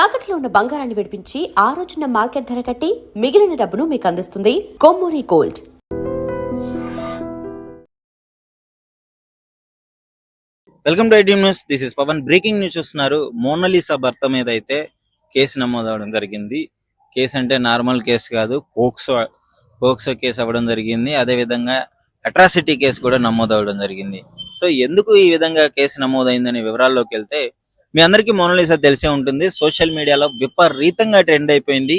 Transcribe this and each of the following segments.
తాకట్లో ఉన్న బంగారాన్ని విడిపించి ఆ రోజున మార్కెట్ ధర కట్టి మిగిలిన డబ్బును మీకు అందిస్తుంది Kommuri gold. Welcome to IT news. This is Pavan. Breaking news చూస్తున్నారు. మోనాలిసా భర్త మీద అయితే కేసు నమోదవడం జరిగింది. కేసు అంటే నార్మల్ కేసు కాదు, పోక్సో కేసు అవ్వడం జరిగింది. అదే విధంగా అట్రాసిటీ కేసు కూడా నమోదవడం జరిగింది. సో ఎందుకు ఈ విధంగా కేసు నమోదైందనే వివరాల్లోకి వెళ్తే, మీ అందరికీ మోనాలిసా తెలిసే ఉంటుంది. సోషల్ మీడియాలో విపరీతంగా ట్రెండ్ అయిపోయింది.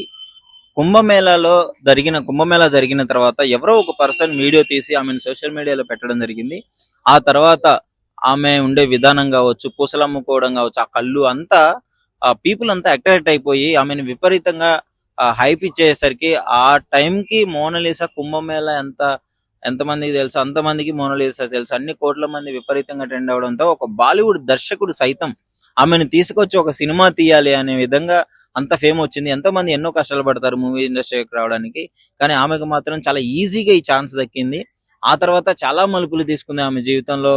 కుంభమేళా జరిగిన తర్వాత ఎవరో ఒక పర్సన్ వీడియో తీసి ఆమెను సోషల్ మీడియాలో పెట్టడం జరిగింది. ఆ తర్వాత ఆమె ఉండే విధానం కావచ్చు, పూసలు అమ్ముకోవడం కావచ్చు, ఆ కళ్ళు అంతా పీపుల్ అంతా అట్రాక్ట్ అయిపోయి ఆమెను విపరీతంగా హైప్ ఇచ్చేసరికి ఆ టైంకి మోనాలిసా కుంభమేళా ఎంతమందికి తెలుసు అంతమందికి మోనాలిసా తెలుసు. అన్ని కోట్ల మంది విపరీతంగా ట్రెండ్ అవడంతో ఒక బాలీవుడ్ దర్శకుడు సైతం ఆమెను తీసుకొచ్చి ఒక సినిమా తీయాలి అనే విధంగా అంత ఫేమ్ వచ్చింది. ఎంతో మంది ఎన్నో కష్టాలు పడతారు మూవీ ఇండస్ట్రీకి రావడానికి, కానీ ఆమెకు మాత్రం చాలా ఈజీగా ఈ ఛాన్స్ దక్కింది. ఆ తర్వాత చాలా మలుపులు తీసుకుంది ఆమె జీవితంలో.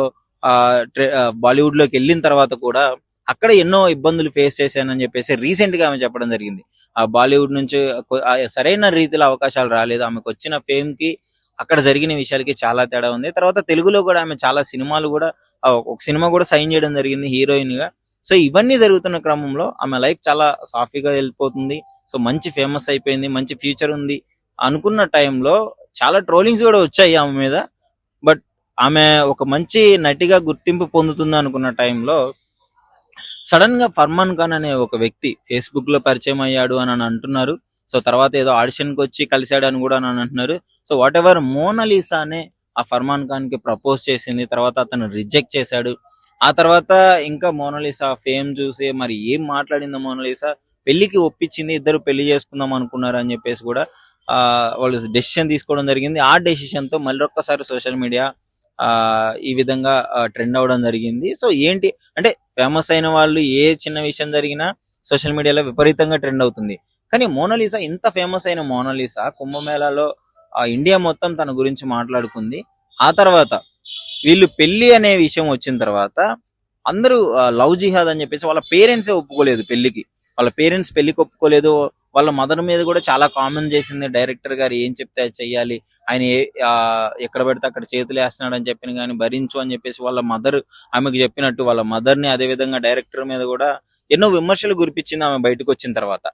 బాలీవుడ్ లోకి వెళ్ళిన తర్వాత కూడా అక్కడ ఎన్నో ఇబ్బందులు ఫేస్ చేశానని చెప్పేసి రీసెంట్ గా ఆమె చెప్పడం జరిగింది. ఆ బాలీవుడ్ నుంచి సరైన రీతిలో అవకాశాలు రాలేదు. ఆమెకు వచ్చిన ఫేమ్ కి అక్కడ జరిగిన విషయాలకి చాలా తేడా ఉంది. తర్వాత తెలుగులో కూడా ఆమె చాలా సినిమాలు కూడా ఒక సినిమా కూడా సైన్ చేయడం జరిగింది హీరోయిన్ గా. సో ఇవన్నీ జరుగుతున్న క్రమంలో ఆమె లైఫ్ చాలా సాఫీగా వెళ్ళిపోతుంది. సో మంచి ఫేమస్ అయిపోయింది, మంచి ఫ్యూచర్ ఉంది అనుకున్న టైంలో చాలా ట్రోలింగ్స్ కూడా వచ్చాయి ఆమె మీద. బట్ ఆమె ఒక మంచి నటిగా గుర్తింపు పొందుతుంది అనుకున్న టైంలో సడన్ గా ఫర్మాన్ ఖాన్ అనే ఒక వ్యక్తి ఫేస్బుక్ లో పరిచయం అయ్యాడు అని అంటున్నారు. సో తర్వాత ఏదో ఆడిషన్ కి వచ్చి కలిశాడు అని కూడా అని అంటున్నారు. సో వాట్ ఎవర్, మోనాలిసానే ఆ ఫర్మాన్ ఖాన్ కి ప్రపోజ్ చేసింది. తర్వాత అతను రిజెక్ట్ చేశాడు. ఆ తర్వాత ఇంకా మోనాలిసా ఫేమ్ చూసి మరి ఏం మాట్లాడిందో మోనాలిసా పెళ్లికి ఒప్పించింది. ఇద్దరు పెళ్లి చేసుకుందాం అనుకున్నారు అని చెప్పేసి కూడా వాళ్ళు డెసిషన్ తీసుకోవడం జరిగింది. ఆ డెసిషన్ తో మళ్ళొక్కసారి సోషల్ మీడియా ఈ విధంగా ట్రెండ్ అవడం జరిగింది. సో ఏంటి అంటే, ఫేమస్ అయిన వాళ్ళు ఏ చిన్న విషయం జరిగినా సోషల్ మీడియాలో విపరీతంగా ట్రెండ్ అవుతుంది. కానీ మోనాలిసా, ఇంత ఫేమస్ అయిన మోనాలిసా కుంభమేళాలో ఇండియా మొత్తం తన గురించి మాట్లాడుకుంది. ఆ తర్వాత వీళ్ళు పెళ్లి అనే విషయం వచ్చిన తర్వాత అందరూ లవ్ జిహాద్ అని చెప్పేసి వాళ్ళ పేరెంట్సే ఒప్పుకోలేదు పెళ్లికి. వాళ్ళ పేరెంట్స్ పెళ్లికి ఒప్పుకోలేదు. వాళ్ళ మదర్ మీద కూడా చాలా కామెంట్ చేసింది. డైరెక్టర్ గారు ఏం చెప్తే అది చెయ్యాలి, ఆయన ఎక్కడ పెడితే అక్కడ చేతులు వేస్తున్నాడు అని చెప్పిన కానీ భరించు అని చెప్పేసి వాళ్ళ మదర్ ఆమెకు చెప్పినట్టు వాళ్ళ మదర్ ని, అదే విధంగా డైరెక్టర్ మీద కూడా ఎన్నో విమర్శలు గురిపించింది ఆమె బయటకు వచ్చిన తర్వాత.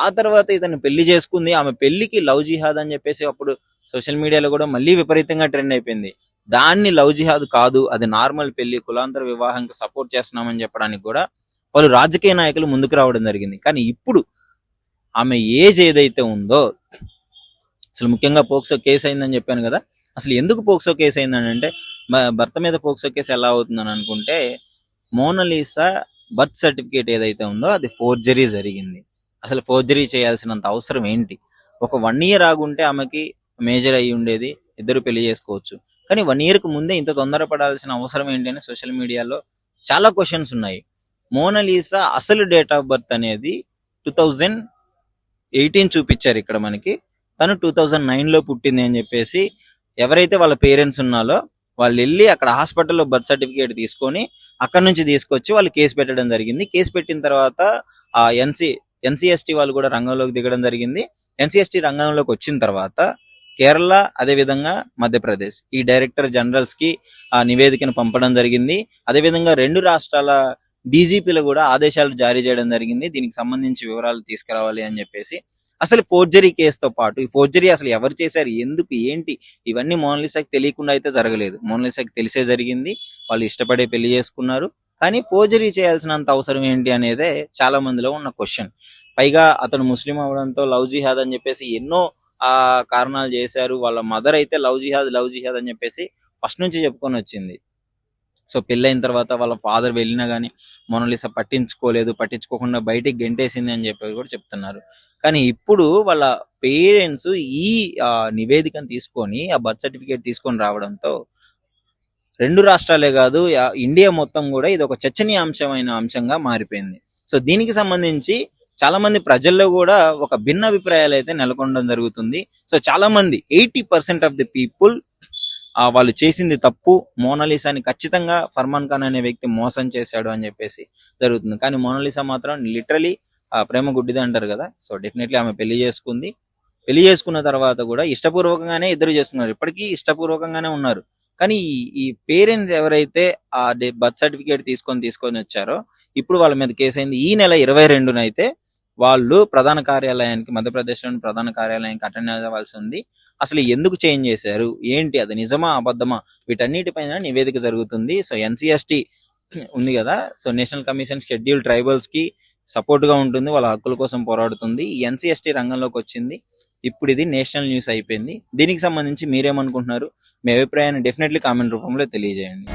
ఆ తర్వాత ఇతను పెళ్లి చేసుకుంది. ఆమె పెళ్లికి లవ్ జిహాద్ అని చెప్పేసి అప్పుడు సోషల్ మీడియాలో కూడా మళ్ళీ విపరీతంగా ట్రెండ్ అయిపోయింది. దాన్ని లవ్ జిహాద్ కాదు, అది నార్మల్ పెళ్లి, కులాంతర వివాహానికి సపోర్ట్ చేస్తున్నామని చెప్పడానికి కూడా వాళ్ళు రాజకీయ నాయకులు ముందుకు రావడం జరిగింది. కానీ ఇప్పుడు ఆమె ఏజ్ ఏదైతే ఉందో, అసలు ముఖ్యంగా పోక్సో కేసు అయిందని చెప్పాను కదా, అసలు ఎందుకు పోక్సో కేసు అయిందని అంటే, భర్త మీద పోక్సో కేసు ఎలా అవుతుందని అనుకుంటే, మోనాలిసా బర్త్ సర్టిఫికేట్ ఏదైతే ఉందో అది ఫోర్జరీ జరిగింది. అసలు ఫోర్జరీ చేయాల్సినంత అవసరం ఏంటి? ఒక 1 year ఆగుంటే ఆమెకి మేజర్ అయ్యి ఉండేది, ఇద్దరు పెళ్లి చేసుకోవచ్చు. కానీ 1 year కు ముందే ఇంత తొందరపడాల్సిన అవసరం ఏంటి అని సోషల్ మీడియాలో చాలా క్వశ్చన్స్ ఉన్నాయి. మోనాలిసా అసలు డేట్ ఆఫ్ బర్త్ అనేది 2018 చూపించారు ఇక్కడ మనకి. తను 2009 లో పుట్టింది అని చెప్పేసి ఎవరైతే వాళ్ళ పేరెంట్స్ ఉన్నారో వాళ్ళు వెళ్ళి అక్కడ హాస్పిటల్లో బర్త్ సర్టిఫికేట్ తీసుకొని అక్కడ నుంచి తీసుకొచ్చి వాళ్ళు కేసు పెట్టడం జరిగింది. కేసు పెట్టిన తర్వాత ఆ ఎన్సిఎస్టీ వాళ్ళు కూడా రంగంలోకి దిగడం జరిగింది. ఎన్సిఎస్టీ రంగంలోకి వచ్చిన తర్వాత కేరళ, అదే విధంగా మధ్యప్రదేశ్ ఈ డైరెక్టర్ జనరల్స్ కి ఆ నివేదికను పంపడం జరిగింది. అదేవిధంగా 2 రాష్ట్రాల డీజీపీలు కూడా ఆదేశాలు జారీ చేయడం జరిగింది. దీనికి సంబంధించి వివరాలు తీసుకురావాలి అని చెప్పేసి. అసలు ఫోర్జరీ కేసుతో పాటు ఈ ఫోర్జరీ అసలు ఎవరు చేశారు, ఎందుకు, ఏంటి, ఇవన్నీ మోనాలిసాకి తెలియకుండా అయితే జరగలేదు. మోనాలిసాకి తెలిసే జరిగింది. వాళ్ళు ఇష్టపడే పెళ్లి చేసుకున్నారు. కానీ ఫోర్జరీ చేయాల్సినంత అవసరం ఏంటి అనేదే చాలా మందిలో ఉన్న క్వశ్చన్. పైగా అతను ముస్లిం అవడంతో లవ్ జిహాద్ అని చెప్పేసి ఎన్నో కారణాలు చేశారు. వాళ్ళ మదర్ అయితే లవ్ జిహాద్ అని చెప్పేసి ఫస్ట్ నుంచి చెప్పుకొని వచ్చింది. సో పెళ్ళైన తర్వాత వాళ్ళ ఫాదర్ వెళ్ళినా కానీ మోనాలిసా పట్టించుకోకుండా బయటికి గెంటేసింది అని చెప్పి కూడా చెప్తున్నారు. కానీ ఇప్పుడు వాళ్ళ పేరెంట్స్ ఈ నివేదికను తీసుకొని, ఆ బర్త్ సర్టిఫికేట్ తీసుకొని రావడంతో 2 రాష్ట్రాలే కాదు, ఇండియా మొత్తం కూడా ఇది ఒక చర్చనీయాంశమైన అంశంగా మారిపోయింది. సో దీనికి సంబంధించి చాలా మంది ప్రజల్లో కూడా ఒక భిన్న అభిప్రాయాలు అయితే నెలకొనడం జరుగుతుంది. సో చాలా మంది 80% ఆఫ్ ది పీపుల్ వాళ్ళు చేసింది తప్పు, మోనాలిసాని ఖచ్చితంగా ఫర్మాన్ ఖాన్ అనే వ్యక్తి మోసం చేశాడు అని చెప్పేసి జరుగుతుంది. కానీ మోనాలిసా మాత్రం లిటరలీ ప్రేమ గుడ్డిది అంటారు కదా. సో డెఫినెట్లీ ఆమె పెళ్లి చేసుకుంది. పెళ్లి చేసుకున్న తర్వాత కూడా ఇష్టపూర్వకంగానే ఇద్దరు చేసుకున్నారు, ఇప్పటికీ ఇష్టపూర్వకంగానే ఉన్నారు. కానీ ఈ పేరెంట్స్ ఎవరైతే ఆ బర్త్ సర్టిఫికేట్ తీసుకొని వచ్చారో ఇప్పుడు వాళ్ళ మీద కేసు అయింది. ఈ నెల 22న అయితే వాళ్ళు ప్రధాన కార్యాలయానికి, మధ్యప్రదేశ్లోని ప్రధాన కార్యాలయానికి అటెండ్ అవ్వాల్సి ఉంది. అసలు ఎందుకు చేంజ్ చేశారు, ఏంటి, అది నిజమా అబద్ధమా, వీటన్నిటిపైన నివేదిక జరుగుతుంది. సో ఎన్సిఎస్టి ఉంది కదా, so national commission schedule tribals కి సపోర్ట్ గా ఉంటుంది, వాళ్ళ హక్కుల కోసం పోరాడుతుంది. ఎన్సిఎస్టి రంగంలోకి వచ్చింది. ఇప్పుడు ఇది నేషనల్ న్యూస్ అయిపోయింది. దీనికి సంబంధించి మీరేమనుకుంటున్నారు? మీ అభిప్రాయాన్ని డెఫినెట్లీ కామెంట్ రూపంలో తెలియజేయండి.